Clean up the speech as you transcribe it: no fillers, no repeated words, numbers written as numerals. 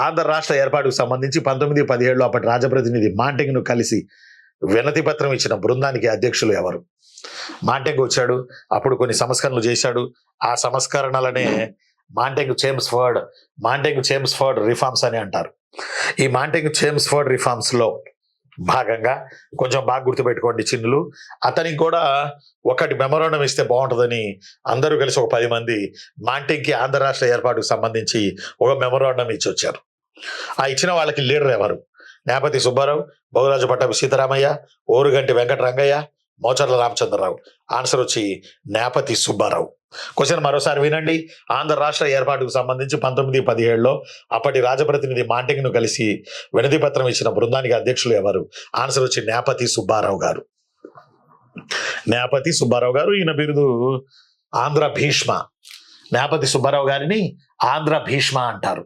ఆంధ్ర రాష్ట్ర ఏర్పాటుకు సంబంధించి 1917లో అప్పటి రాజప్రతినిధి మాంటెగ్ను కలిసి వినతి పత్రం ఇచ్చిన బృందానికి అధ్యక్షులు ఎవరు? మాంటెగ్ వచ్చాడు, అప్పుడు కొన్ని సంస్కరణలు చేశాడు. ఆ సంస్కరణలనే మాంటెగ్ చేమ్స్ఫర్డ్ రిఫార్మ్స్ అని అంటారు. ఈ మాంటెగ్ చేమ్స్ఫర్డ్ రిఫార్మ్స్ లో భాగంగా కొంచెం బాగా గుర్తుపెట్టుకోండి చిన్నులు, అతనికి కూడా ఒకటి మెమోరాండం ఇస్తే బాగుంటుందని అందరూ కలిసి ఒక 10 మంది మాంటెగ్కి ఆంధ్ర రాష్ట్ర ఏర్పాటుకు సంబంధించి ఒక మెమోరాండం ఇచ్చి వచ్చారు. ఆ ఇచ్చిన వాళ్ళకి లీడర్ ఎవరు? నేపతి సుబ్బారావు, బహురాజు పట్టపు సీతారామయ్య, ఓరుగంటి వెంకట రంగయ్య, మోచర్ల రామచంద్రరావు. ఆన్సర్ వచ్చి నేపతి సుబ్బారావు. క్వశ్చన్ మరోసారి వినండి. ఆంధ్ర రాష్ట్ర ఏర్పాటుకు సంబంధించి 1917లో అప్పటి రాజప్రతినిధి మాంటెగ్ను కలిసి వినతి పత్రం ఇచ్చిన బృందానికి అధ్యక్షులు ఎవరు? ఆన్సర్ వచ్చి నేపతి సుబ్బారావు గారు. నేపతి సుబ్బారావు గారు. ఈయన బిరుదు ఆంధ్ర భీష్మ. నేపతి సుబ్బారావు గారిని ఆంధ్ర భీష్మ అంటారు.